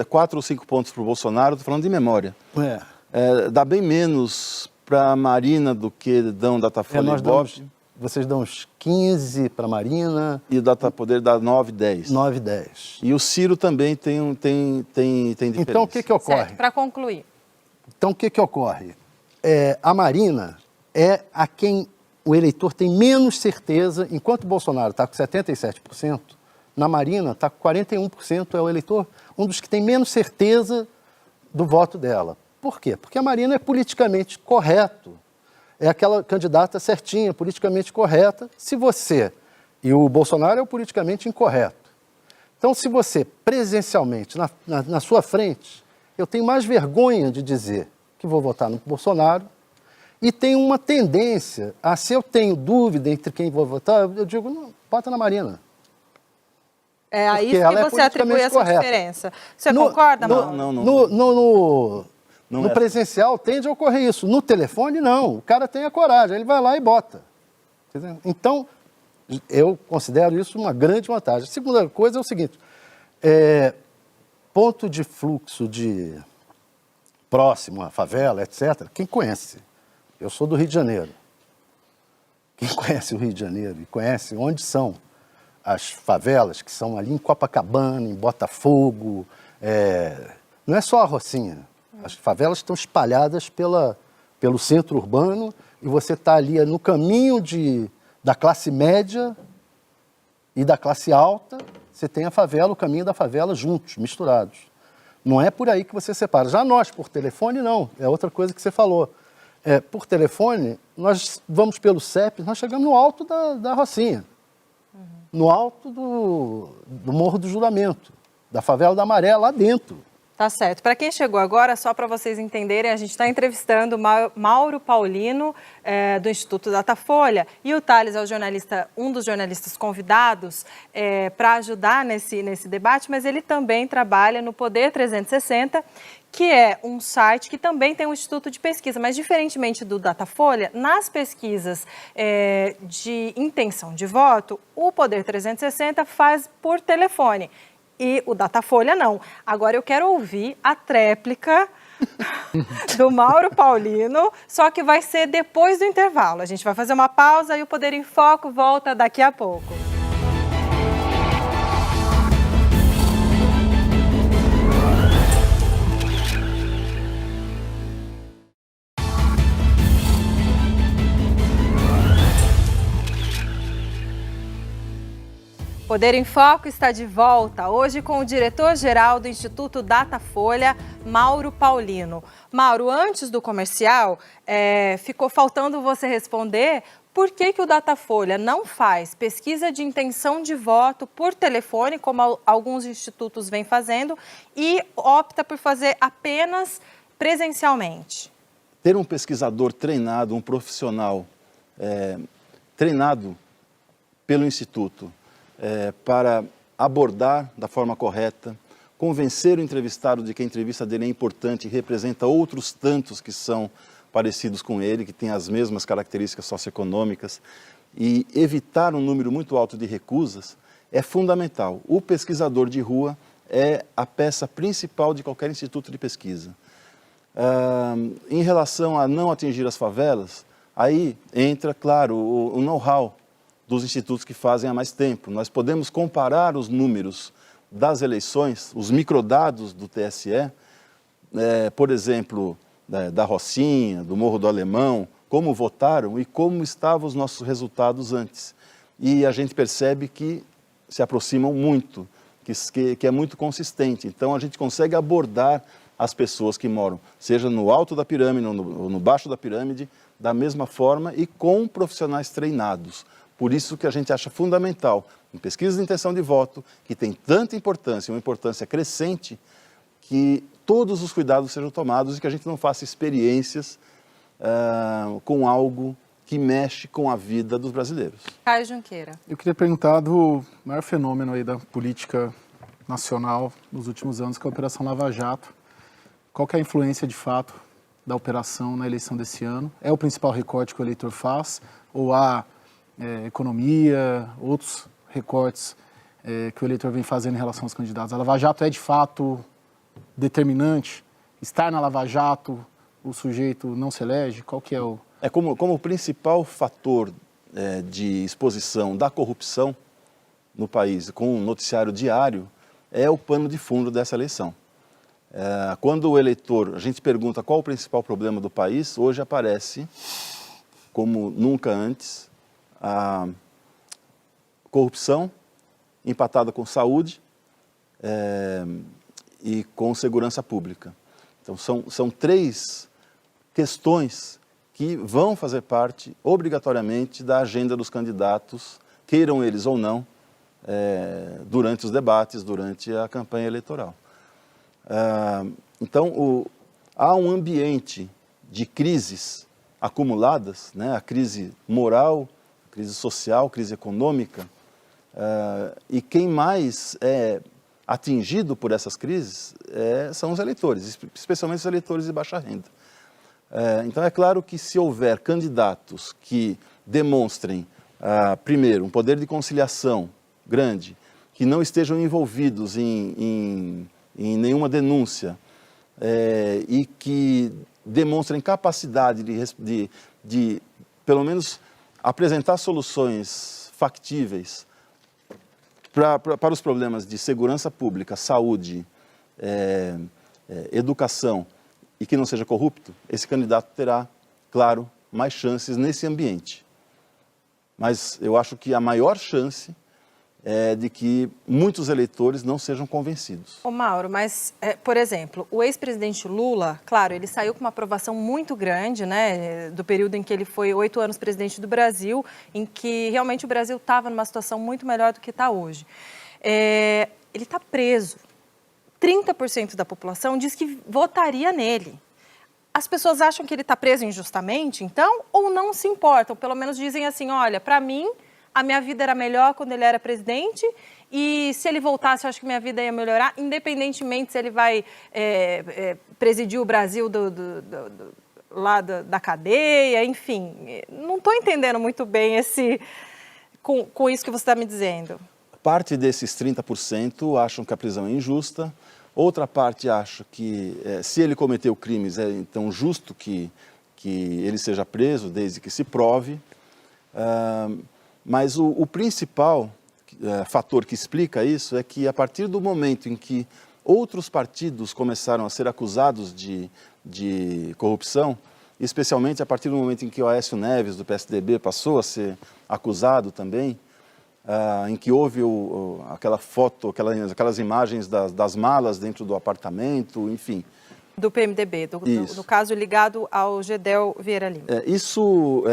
4 ou 5 pontos para o Bolsonaro, estou falando de memória. Dá bem menos para a Marina do que dão Datafolha e Ibope. Vocês dão uns 15 para a Marina. E o Datapoder dá 9, 10. 9, 10. E o Ciro também tem diferença. Então, o que ocorre? Para concluir. Então, o que ocorre? A Marina é a quem o eleitor tem menos certeza, enquanto o Bolsonaro está com 77%, na Marina está com 41%, é o eleitor, um dos que tem menos certeza do voto dela. Por quê? Porque a Marina é politicamente correto. É aquela candidata certinha, politicamente correta, se você... E o Bolsonaro é o politicamente incorreto. Então, se você, presencialmente, na sua frente, eu tenho mais vergonha de dizer que vou votar no Bolsonaro e tenho uma tendência a, se eu tenho dúvida entre quem vou votar, eu digo, não, vota na Marina. É a isso que você atribui essa diferença. Você concorda, Mauro? No presencial tende a ocorrer isso. No telefone, não. O cara tem a coragem, ele vai lá e bota. Então, eu considero isso uma grande vantagem. A segunda coisa é o seguinte, ponto de fluxo de próximo à favela, etc., quem conhece? Eu sou do Rio de Janeiro. Quem conhece o Rio de Janeiro e conhece onde são as favelas, que são ali em Copacabana, em Botafogo, não é só a Rocinha. As favelas estão espalhadas pelo centro urbano e você está ali no caminho da classe média e da classe alta, você tem a favela, o caminho da favela juntos, misturados. Não é por aí que você separa. Já nós, por telefone, não. É outra coisa que você falou. Por telefone, nós vamos pelo CEP, nós chegamos no alto da Rocinha, no alto do Morro do Juramento, da favela da Maré, lá dentro. Tá certo. Para quem chegou agora, só para vocês entenderem, a gente está entrevistando Mauro Paulino, do Instituto Datafolha, e o Thales é o jornalista, um dos jornalistas convidados para ajudar nesse debate, mas ele também trabalha no Poder 360, que é um site que também tem um instituto de pesquisa, mas diferentemente do Datafolha, nas pesquisas de intenção de voto, o Poder 360 faz por telefone. E o Datafolha não. Agora eu quero ouvir a tréplica do Mauro Paulino, só que vai ser depois do intervalo. A gente vai fazer uma pausa e o Poder em Foco volta daqui a pouco. Poder em Foco está de volta, hoje com o diretor-geral do Instituto Datafolha, Mauro Paulino. Mauro, antes do comercial, ficou faltando você responder por que o Datafolha não faz pesquisa de intenção de voto por telefone, como alguns institutos vêm fazendo, e opta por fazer apenas presencialmente. Ter um pesquisador treinado, um profissional treinado pelo Instituto, para abordar da forma correta, convencer o entrevistado de que a entrevista dele é importante e representa outros tantos que são parecidos com ele, que têm as mesmas características socioeconômicas, e evitar um número muito alto de recusas é fundamental. O pesquisador de rua é a peça principal de qualquer instituto de pesquisa. Em relação a não atingir as favelas, aí entra, claro, o know-how dos institutos que fazem há mais tempo. Nós podemos comparar os números das eleições, os microdados do TSE, por exemplo, da Rocinha, do Morro do Alemão, como votaram e como estavam os nossos resultados antes. E a gente percebe que se aproximam muito, que é muito consistente. Então, a gente consegue abordar as pessoas que moram, seja no alto da pirâmide ou no baixo da pirâmide, da mesma forma e com profissionais treinados. Por isso que a gente acha fundamental, em pesquisa de intenção de voto, que tem tanta importância, uma importância crescente, que todos os cuidados sejam tomados e que a gente não faça experiências com algo que mexe com a vida dos brasileiros. Caio Junqueira. Eu queria perguntar do maior fenômeno aí da política nacional nos últimos anos, que é a Operação Lava Jato. Qual que é a influência, de fato, da operação na eleição desse ano? É o principal recorte que o eleitor faz? Ou há economia, outros recortes que o eleitor vem fazendo em relação aos candidatos? A Lava Jato é, de fato, determinante? Estar na Lava Jato, o sujeito não se elege? Qual que é o... Como o principal fator de exposição da corrupção no país, com um noticiário diário, é o pano de fundo dessa eleição. Quando o eleitor, a gente pergunta qual o principal problema do país, hoje aparece, como nunca antes, a corrupção empatada com saúde e com segurança pública. Então, são três questões que vão fazer parte, obrigatoriamente, da agenda dos candidatos, queiram eles ou não, durante os debates, durante a campanha eleitoral. Então, há um ambiente de crises acumuladas, né? A crise moral, crise social, crise econômica, e quem mais é atingido por essas crises são os eleitores, especialmente os eleitores de baixa renda. Então, é claro que se houver candidatos que demonstrem, primeiro, um poder de conciliação grande, que não estejam envolvidos em nenhuma denúncia e que demonstrem capacidade de, pelo menos, apresentar soluções factíveis para os problemas de segurança pública, saúde, educação e que não seja corrupto, esse candidato terá, claro, mais chances nesse ambiente. Mas eu acho que a maior chance é de que muitos eleitores não sejam convencidos. Ô Mauro, mas, por exemplo, o ex-presidente Lula, claro, ele saiu com uma aprovação muito grande, né, do período em que ele foi 8 anos presidente do Brasil, em que realmente o Brasil estava numa situação muito melhor do que está hoje. Ele está preso. 30% da população diz que votaria nele. As pessoas acham que ele está preso injustamente, então, ou não se importam? Pelo menos dizem assim, olha, para mim, a minha vida era melhor quando ele era presidente e se ele voltasse, eu acho que minha vida ia melhorar, independentemente se ele vai presidir o Brasil lá da cadeia, enfim. Não estou entendendo muito bem com isso que você está me dizendo. Parte desses 30% acham que a prisão é injusta, outra parte acha que se ele cometeu crimes é então justo que ele seja preso, desde que se prove. Mas o principal fator que explica isso é que a partir do momento em que outros partidos começaram a ser acusados de corrupção, especialmente a partir do momento em que o Aécio Neves, do PSDB, passou a ser acusado também, em que houve aquela foto, aquelas imagens das malas dentro do apartamento, enfim. Do PMDB, do caso ligado ao Gedel Vieira Lima. Isso,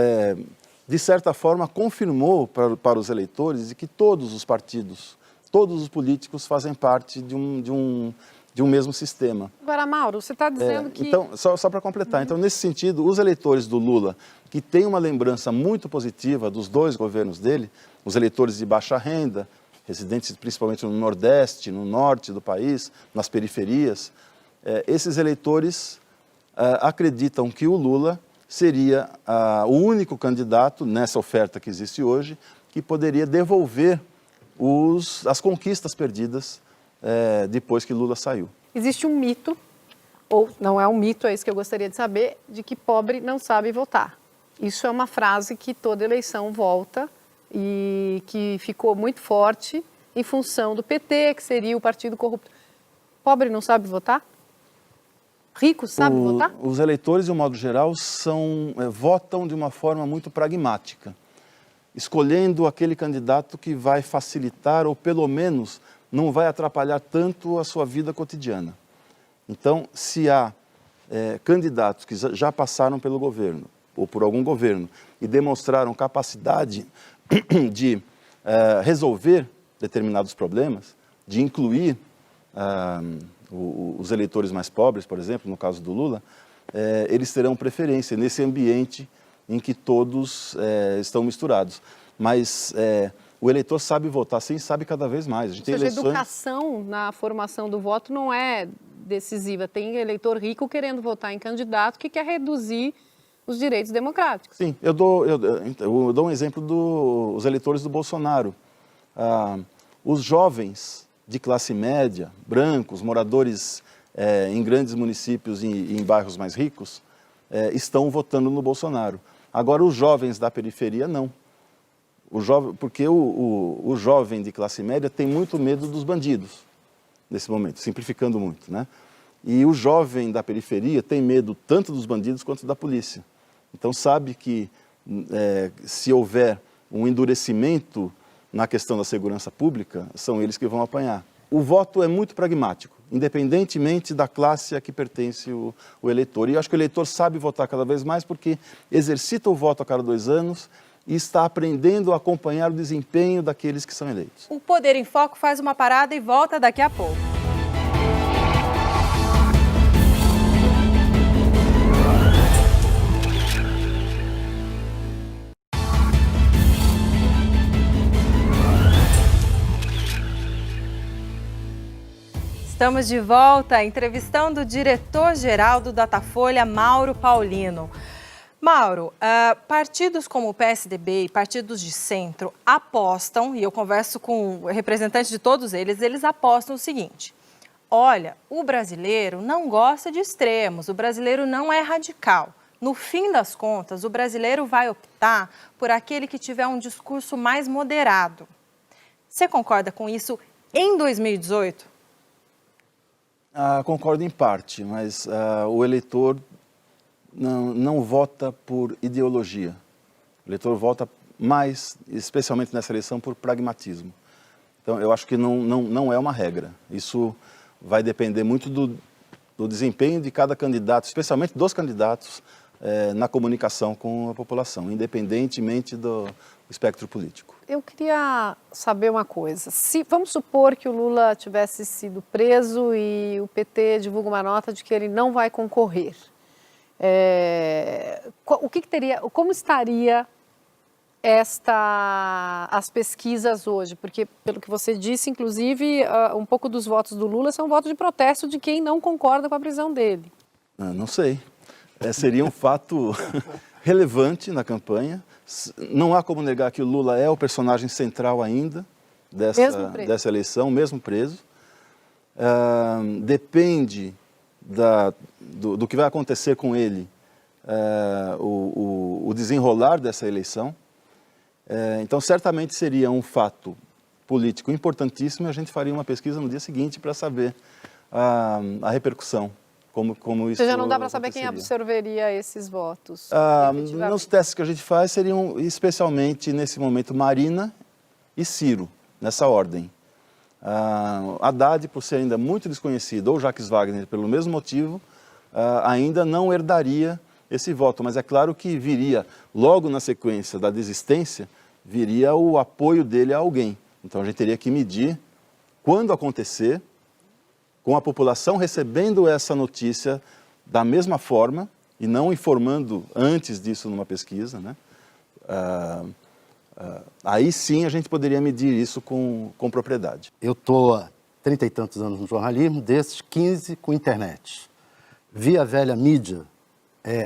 de certa forma, confirmou para os eleitores de que todos os partidos, todos os políticos fazem parte de um mesmo sistema. Agora, Mauro, você está dizendo que... Então, só para completar, então, nesse sentido, os eleitores do Lula, que têm uma lembrança muito positiva dos dois governos dele, os eleitores de baixa renda, residentes principalmente no Nordeste, no Norte do país, nas periferias, esses eleitores acreditam que o Lula seria o único candidato, nessa oferta que existe hoje, que poderia devolver as conquistas perdidas depois que Lula saiu. Existe um mito, ou não é um mito, é isso que eu gostaria de saber, de que pobre não sabe votar. Isso é uma frase que toda eleição volta e que ficou muito forte em função do PT, que seria o partido corrupto. Pobre não sabe votar? Rico sabe votar? Os eleitores, de um modo geral, votam de uma forma muito pragmática, escolhendo aquele candidato que vai facilitar ou, pelo menos, não vai atrapalhar tanto a sua vida cotidiana. Então, se há candidatos que já passaram pelo governo, ou por algum governo, e demonstraram capacidade de resolver determinados problemas, de incluir os eleitores mais pobres, por exemplo, no caso do Lula, eles terão preferência nesse ambiente em que todos estão misturados. Mas o eleitor sabe votar, sim, sabe cada vez mais. Ou seja, a educação na formação do voto não é decisiva. Tem eleitor rico querendo votar em candidato que quer reduzir os direitos democráticos. Sim, eu dou um exemplo dos eleitores do Bolsonaro. Os jovens de classe média, brancos, moradores em grandes municípios e em bairros mais ricos, estão votando no Bolsonaro. Agora, os jovens da periferia, não. Porque o jovem de classe média tem muito medo dos bandidos, nesse momento, simplificando muito, né? E o jovem da periferia tem medo tanto dos bandidos quanto da polícia. Então sabe que se houver um endurecimento na questão da segurança pública, são eles que vão apanhar. O voto é muito pragmático, independentemente da classe a que pertence o eleitor. E eu acho que o eleitor sabe votar cada vez mais porque exercita o voto a cada 2 anos e está aprendendo a acompanhar o desempenho daqueles que são eleitos. O Poder em Foco faz uma parada e volta daqui a pouco. Estamos de volta entrevistando o diretor-geral do Datafolha, Mauro Paulino. Mauro, partidos como o PSDB e partidos de centro apostam, e eu converso com representantes de todos eles apostam o seguinte: olha, o brasileiro não gosta de extremos, o brasileiro não é radical. No fim das contas, o brasileiro vai optar por aquele que tiver um discurso mais moderado. Você concorda com isso em 2018? Concordo em parte, mas o eleitor não vota por ideologia. O eleitor vota mais, especialmente nessa eleição, por pragmatismo. Então, eu acho que não é uma regra. Isso vai depender muito do desempenho de cada candidato, especialmente dos candidatos na comunicação com a população, independentemente do espectro político. Eu queria saber uma coisa. Vamos supor que o Lula tivesse sido preso e o PT divulga uma nota de que ele não vai concorrer. Como estaria as pesquisas hoje? Porque, pelo que você disse, inclusive, um pouco dos votos do Lula são votos de protesto de quem não concorda com a prisão dele. Não sei. Seria um fato relevante na campanha. Não há como negar que o Lula é o personagem central ainda dessa eleição, mesmo preso. Depende do que vai acontecer com ele, o desenrolar dessa eleição. Então, certamente seria um fato político importantíssimo e a gente faria uma pesquisa no dia seguinte para saber a repercussão. Como isso já não dá para saber quem absorveria esses votos? Nos testes que a gente faz, seriam especialmente, nesse momento, Marina e Ciro, nessa ordem. Haddad, por ser ainda muito desconhecido, ou Jacques Wagner, pelo mesmo motivo, ainda não herdaria esse voto. Mas é claro que viria, logo na sequência da desistência, viria o apoio dele a alguém. Então a gente teria que medir, quando acontecer, com a população recebendo essa notícia da mesma forma e não informando antes disso numa pesquisa, né? Aí sim a gente poderia medir isso com propriedade. Eu estou há 30 e tantos anos no jornalismo, desses 15 com internet. Vi a velha mídia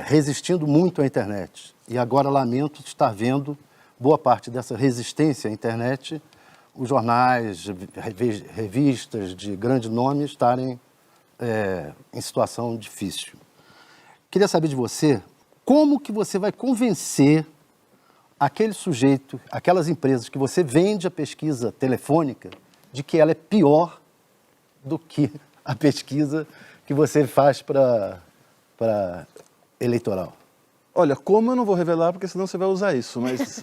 resistindo muito à internet e agora lamento estar vendo boa parte dessa resistência à internet, os jornais, revistas de grande nome estarem em situação difícil. Queria saber de você, como que você vai convencer aquele sujeito, aquelas empresas que você vende a pesquisa telefônica, de que ela é pior do que a pesquisa que você faz para eleitoral? Olha, como eu não vou revelar, porque senão você vai usar isso, mas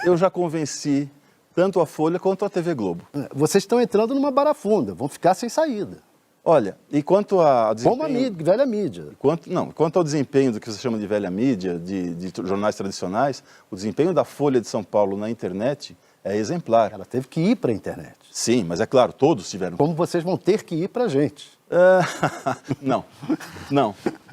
eu já convenci tanto a Folha quanto a TV Globo. Vocês estão entrando numa barafunda, vão ficar sem saída. Olha, e quanto a desempenho... Como a mídia, velha mídia. Quanto ao desempenho do que você chama de velha mídia, de jornais tradicionais, o desempenho da Folha de São Paulo na internet é exemplar. Ela teve que ir para a internet. Sim, mas é claro, todos tiveram. Como vocês vão ter que ir para a gente. Não.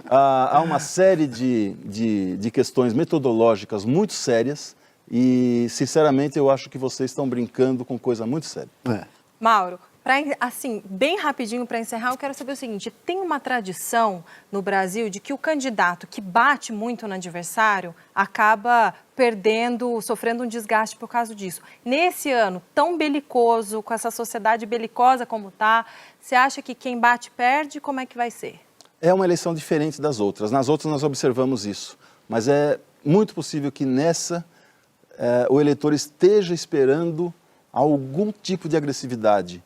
Há uma série de questões metodológicas muito sérias e, sinceramente, eu acho que vocês estão brincando com coisa muito séria. Mauro, assim, bem rapidinho para encerrar, eu quero saber o seguinte: tem uma tradição no Brasil de que o candidato que bate muito no adversário acaba perdendo, sofrendo um desgaste por causa disso. Nesse ano tão belicoso, com essa sociedade belicosa como está, você acha que quem bate perde? Como é que vai ser? É uma eleição diferente das outras. Nas outras nós observamos isso, mas é muito possível que nessa o eleitor esteja esperando algum tipo de agressividade,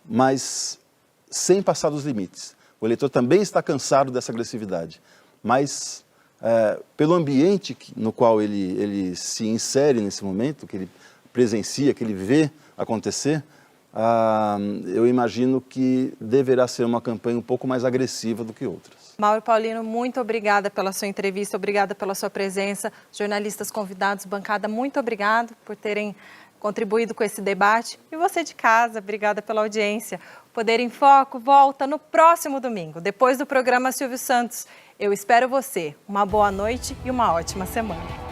mas sem passar dos limites. O eleitor também está cansado dessa agressividade, mas pelo ambiente no qual ele se insere nesse momento, que ele presencia, que ele vê acontecer, eu imagino que deverá ser uma campanha um pouco mais agressiva do que outras. Mauro Paulino, muito obrigada pela sua entrevista, obrigada pela sua presença. Jornalistas convidados, bancada, muito obrigado por terem contribuído com esse debate. E você de casa, obrigada pela audiência. Poder em Foco volta no próximo domingo, depois do programa Silvio Santos. Eu espero você. Uma boa noite e uma ótima semana.